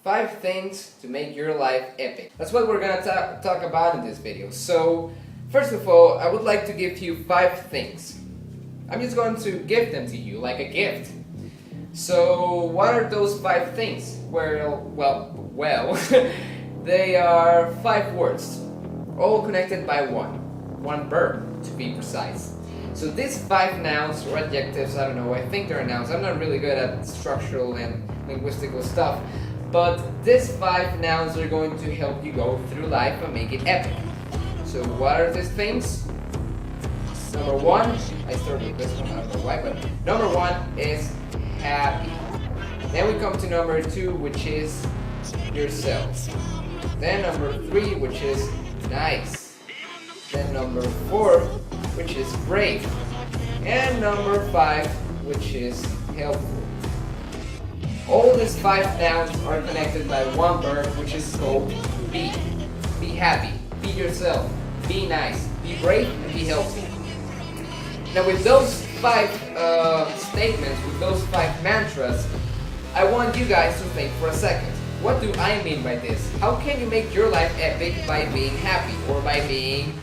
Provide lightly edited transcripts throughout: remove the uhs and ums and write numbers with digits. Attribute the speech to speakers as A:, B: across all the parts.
A: 5 things to make your life epic. That's what we're gonna talk about in this video. So, first of all, I would like to give you 5 things. I'm just going to give them to you like a gift. So, what are those 5 things? Well, they are 5 words, all connected by one verb to be precise. So these 5 nouns or adjectives, I don't know, I think they're nouns. I'm not really good at structural and linguistical stuff, but these 5 nouns are going to help you go through life and make it epic. So what are these things? Number 1, I started with this one, I don't know why, but number 1 is happy. Then we come to number 2, which is yourself. Then number 3, which is nice. Then number 4, which is brave. And number 5, which is helpful. All these 5 nouns are connected by one verb, which is called be. Be happy, be yourself, be nice, be brave, and be helpful. Now with those 5 statements, with those 5 mantras, I want you guys to think for a second. What do I mean by this? How can you make your life epic by being happy, or by being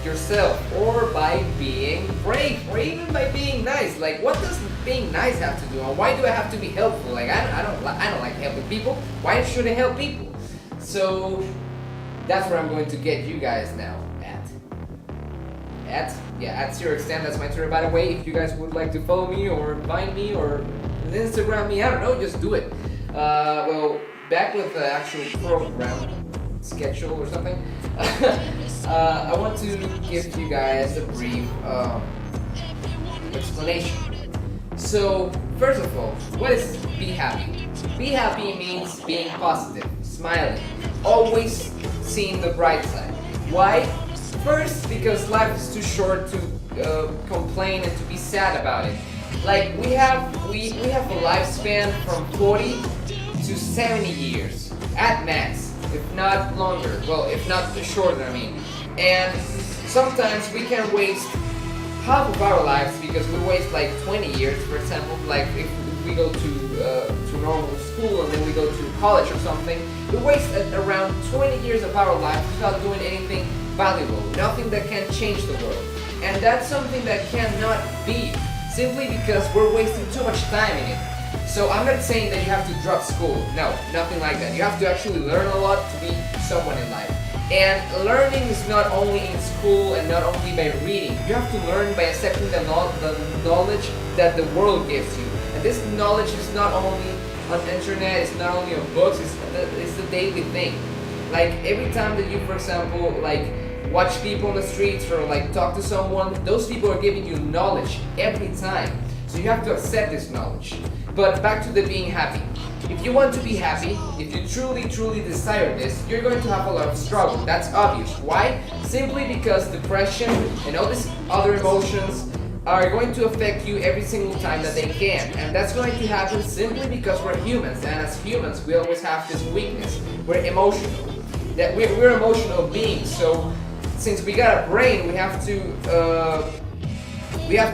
A: yourself, or by being brave, or even by being nice? Like, what does being nice have to do, and why do I have to be helpful? Like, I don't like helping people. Why should I help people? So that's where I'm going to get you guys now at Zero Extent. That's my Twitter, by the way. If you guys would like to follow me or find me or Instagram me, I don't know, just do it. Well, back with the actual program schedule or something. I want to give you guys a brief explanation. So, first of all, what is be happy? Be happy means being positive, smiling, always seeing the bright side. Why? First, because life is too short to complain and to be sad about it. Like, we have a lifespan from 40 to 70 years at max, if not longer. Well, if not shorter, I mean. And sometimes we can waste half of our lives because we waste like 20 years, for example. Like if we go to normal school and then we go to college or something, we waste around 20 years of our life without doing anything valuable, nothing that can change the world. And that's something that cannot be, simply because we're wasting too much time in it. So I'm not saying that you have to drop school. No, nothing like that. You have to actually learn a lot to be someone in life. And learning is not only in school and not only by reading. You have to learn by accepting the knowledge that the world gives you. And this knowledge is not only on the internet, it's not only on books, it's the daily thing. Like every time that you, for example, like watch people on the streets or like talk to someone, those people are giving you knowledge every time. So you have to accept this knowledge. But back to the being happy. If you want to be happy, if you truly desire this, you're going to have a lot of struggle. That's obvious. Why? Simply because depression and all these other emotions are going to affect you every single time that they can. And that's going to happen simply because we're humans. And as humans, we always have this weakness. We're emotional. That we're emotional beings. So since we got a brain, we have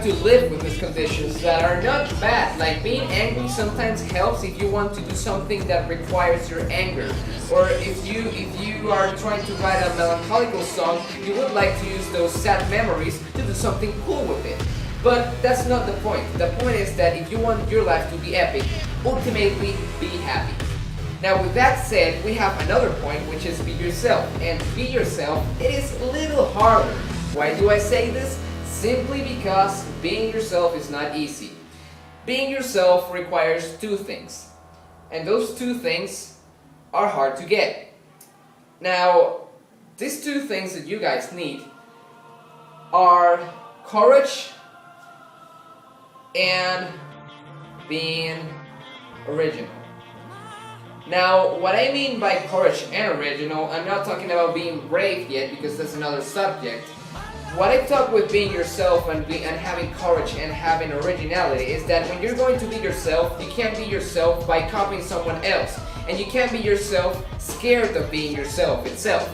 A: to live with these conditions that are not bad. Like being angry sometimes helps if you want to do something that requires your anger, or if you are trying to write a melancholical song, you would like to use those sad memories to do something cool with it. But that's not the point. The point is that if you want your life to be epic, ultimately be happy. Now with that said, we have another point, which is be yourself. And to be yourself, it is a little harder. Why do I say this? Simply because being yourself is not easy. Being yourself requires 2 things. And those 2 things are hard to get. Now, these 2 things that you guys need are courage and being original. Now, what I mean by courage and original, I'm not talking about being brave yet because that's another subject. What I talk with being yourself and having courage and having originality is that when you're going to be yourself, you can't be yourself by copying someone else. And you can't be yourself scared of being yourself itself.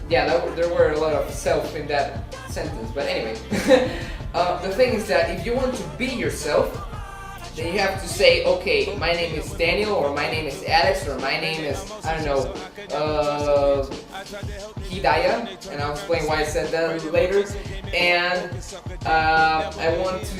A: Yeah, there were a lot of self in that sentence, but anyway. The thing is that if you want to be yourself, then you have to say, okay, my name is Daniel, or my name is Alex, or my name is, I don't know, Hidayah, and I'll explain why I said that later. And I want to,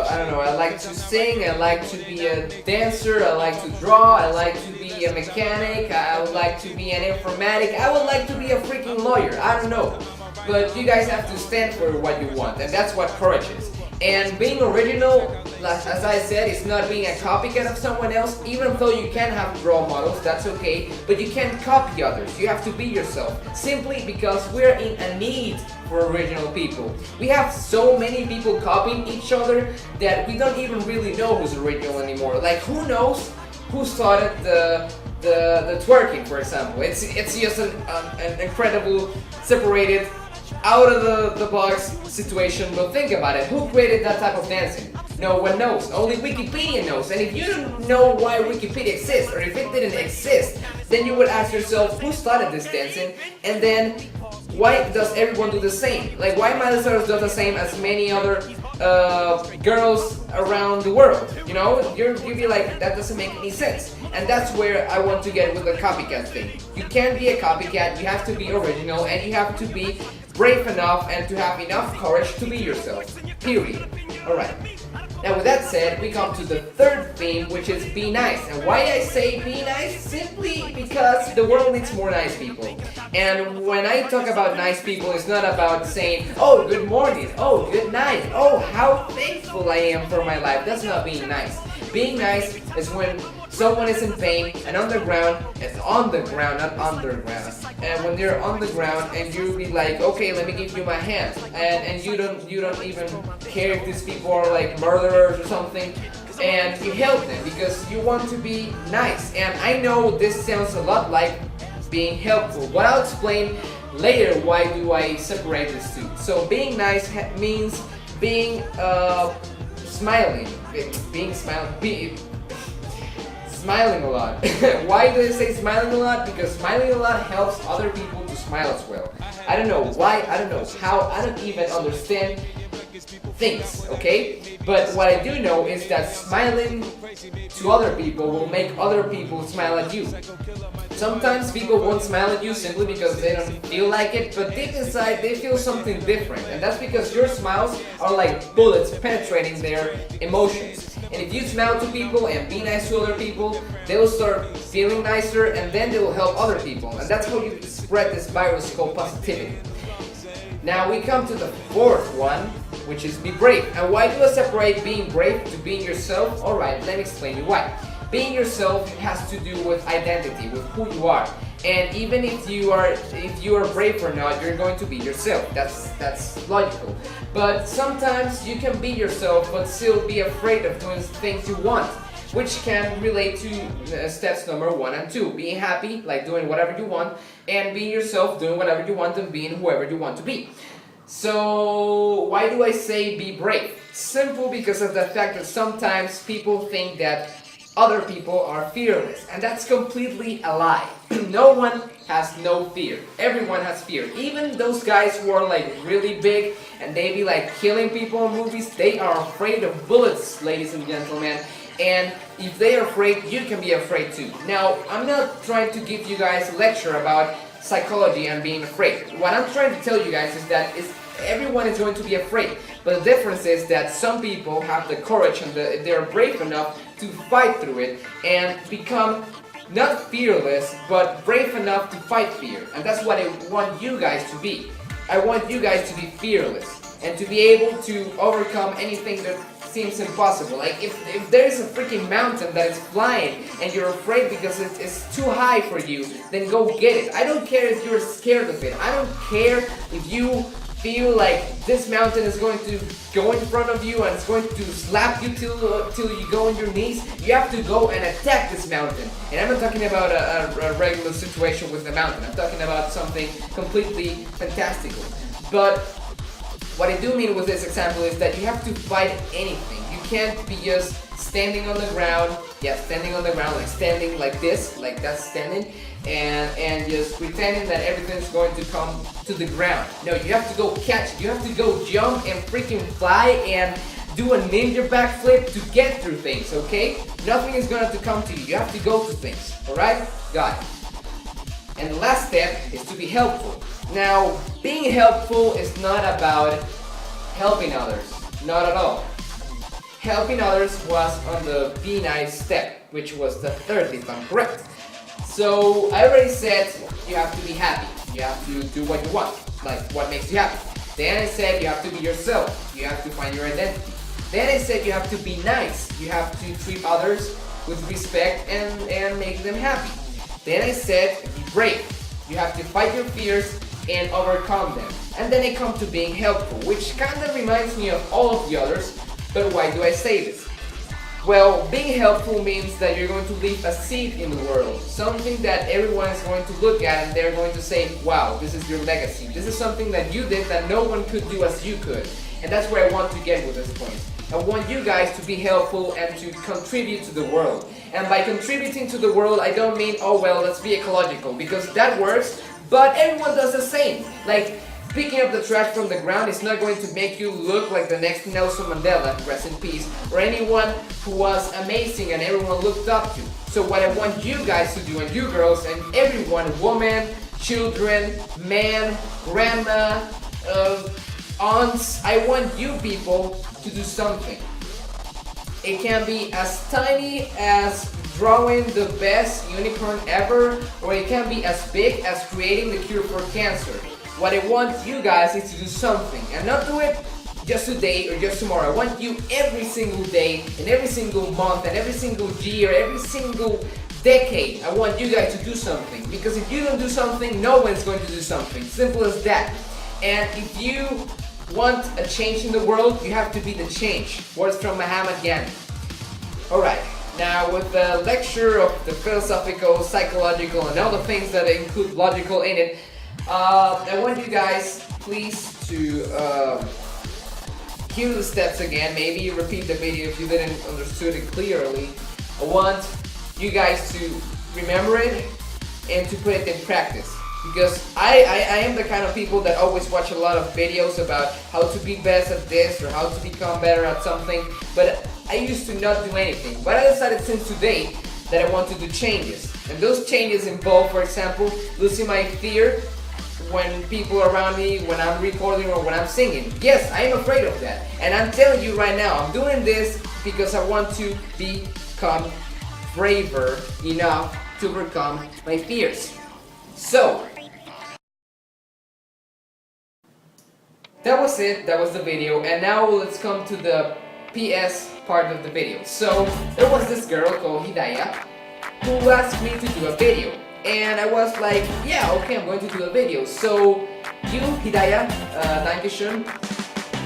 A: I don't know, I like to sing, I like to be a dancer, I like to draw, I like to be a mechanic, I would like to be an informatic, I would like to be a freaking lawyer, I don't know. But you guys have to stand for what you want, and that's what courage is. And being original, as I said, is not being a copycat of someone else. Even though you can have role models, that's okay, but you can't copy others. You have to be yourself, simply because we're in a need for original people. We have so many people copying each other that we don't even really know who's original anymore. Like, who knows who started the twerking, for example? It's just an incredible, separated, out of the box situation. But think about it, who created that type of dancing? No one knows, only Wikipedia knows. And if you don't know why Wikipedia exists, or if it didn't exist, then you would ask yourself, who started this dancing? And then, why does everyone do the same? Like, why Miley Cyrus does the same as many other girls around the world? You know, you'd be like, that doesn't make any sense. And that's where I want to get with the copycat thing. You can't be a copycat, you have to be original, and you have to be brave enough and to have enough courage to be yourself. Period. Alright. Now with that said, we come to the third theme, which is be nice. And why I say be nice? Simply because the world needs more nice people. And when I talk about nice people, it's not about saying, oh, good morning, oh, good night, oh, how thankful I am for my life. That's not being nice. Being nice is when someone is in pain and on the ground, it's on the ground, not underground. And when they're on the ground and you be like, okay, let me give you my hand, and you don't even care if these people are like murderers or something, and you help them because you want to be nice. And I know this sounds a lot like being helpful, but I'll explain later why do I separate these two. So being nice means being smiling, smiling a lot. Why do I say smiling a lot? Because smiling a lot helps other people to smile as well. I don't know why, I don't know how, I don't even understand things, okay? But what I do know is that smiling to other people will make other people smile at you. Sometimes people won't smile at you simply because they don't feel like it, but deep inside they feel something different, and that's because your smiles are like bullets penetrating their emotions. And if you smile to people and be nice to other people, they will start feeling nicer, and then they will help other people, and that's how you spread this virus called positivity. Now we come to the fourth one, which is be brave. And why do I separate being brave to being yourself? Alright, let me explain you why. Being yourself has to do with identity, with who you are. And even if you are brave or not, you're going to be yourself. That's logical. But sometimes you can be yourself but still be afraid of doing things you want, which can relate to steps number 1 and 2. Being happy, like doing whatever you want, and being yourself, doing whatever you want, and being whoever you want to be. So why do I say be brave? Simple, because of the fact that sometimes people think that other people are fearless, and that's completely a lie. No one has no fear. Everyone has fear. Even those guys who are like really big and they be like killing people in movies, they are afraid of bullets, ladies and gentlemen. And if they are afraid, you can be afraid too. Now, I'm not trying to give you guys a lecture about psychology and being afraid. What I'm trying to tell you guys is that everyone is going to be afraid. But the difference is that some people have the courage and they're brave enough to fight through it and become not fearless, but brave enough to fight fear. And that's what I want you guys to be. I want you guys to be fearless and to be able to overcome anything that seems impossible. Like if there's a freaking mountain that is flying and you're afraid because it's too high for you, then go get it. I don't care if you're scared of it. I don't care if you feel like this mountain is going to go in front of you and it's going to slap you till you go on your knees. You have to go and attack this mountain. And I'm not talking about a regular situation with the mountain. I'm talking about something completely fantastical. But what I do mean with this example is that you have to fight anything. You can't be just standing on the ground. Yeah, standing on the ground, like standing like this, like that's standing, and just pretending that everything's going to come to the ground. No, you have to go catch it. You have to go jump and freaking fly and do a ninja backflip to get through things, okay? Nothing is going to come to you. You have to go to things, alright? Got it. And the last step is to be helpful. Now, being helpful is not about helping others. Not at all. Helping others was on the be nice step, which was the third, if I'm correct. So, I already said you have to be happy. You have to do what you want, like what makes you happy. Then I said you have to be yourself. You have to find your identity. Then I said you have to be nice. You have to treat others with respect and make them happy. Then I said be brave. You have to fight your fears and overcome them. And then I come to being helpful, which kind of reminds me of all of the others. But why do I say this? Well, being helpful means that you're going to leave a seed in the world, something that everyone is going to look at and they're going to say, wow, this is your legacy. This is something that you did that no one could do as you could. And that's where I want to get with this point. I want you guys to be helpful and to contribute to the world. And by contributing to the world, I don't mean, oh well, let's be ecological, because that works, but everyone does the same. Like, picking up the trash from the ground is not going to make you look like the next Nelson Mandela, rest in peace, or anyone who was amazing and everyone looked up to. So what I want you guys to do, and you girls, and everyone, women, children, man, grandma, aunts, I want you people to do something. It can be as tiny as drawing the best unicorn ever, or it can be as big as creating the cure for cancer. What I want you guys is to do something, and not do it just today or just tomorrow. I want you every single day, and every single month, and every single year, every single decade. I want you guys to do something, because if you don't do something, no one's going to do something. Simple as that. And if you want a change in the world, you have to be the change. Words from Muhammad Gandhi. Alright, now with the lecture of the philosophical, psychological, and all the things that include logical in it, I want you guys, please, to hear the steps again. Maybe repeat the video if you didn't understood it clearly. I want you guys to remember it and to put it in practice. Because I am the kind of people that always watch a lot of videos about how to be best at this or how to become better at something, but I used to not do anything. But I decided since today that I want to do changes. And those changes involve, for example, losing my fear when people are around me, when I'm recording or when I'm singing. Yes, I am afraid of that. And I'm telling you right now, I'm doing this because I want to become braver enough to overcome my fears. So, that was it, that was the video, and now let's come to the PS part of the video. So, there was this girl called Hidayah who asked me to do a video. And I was like, yeah, okay, I'm going to do a video. So, you, Hidayah, Dankeschön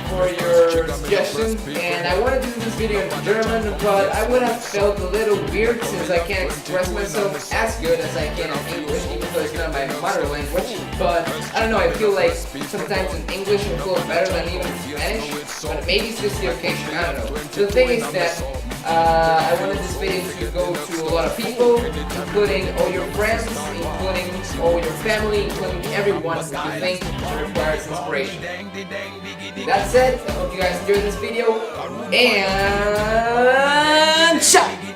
A: for your suggestion. And I wanted to do this video in German, but I would have felt a little weird since I can't express myself as good as I can in English, even though it's not my mother language. But I don't know, I feel like sometimes in English it flows better than even in Spanish. But maybe it's just the occasion, I don't know. The thing is that I wanted this video to go to a lot of people, including all your friends, including all your family, including everyone who you think requires inspiration. That said, I hope you guys enjoyed this video, and ciao!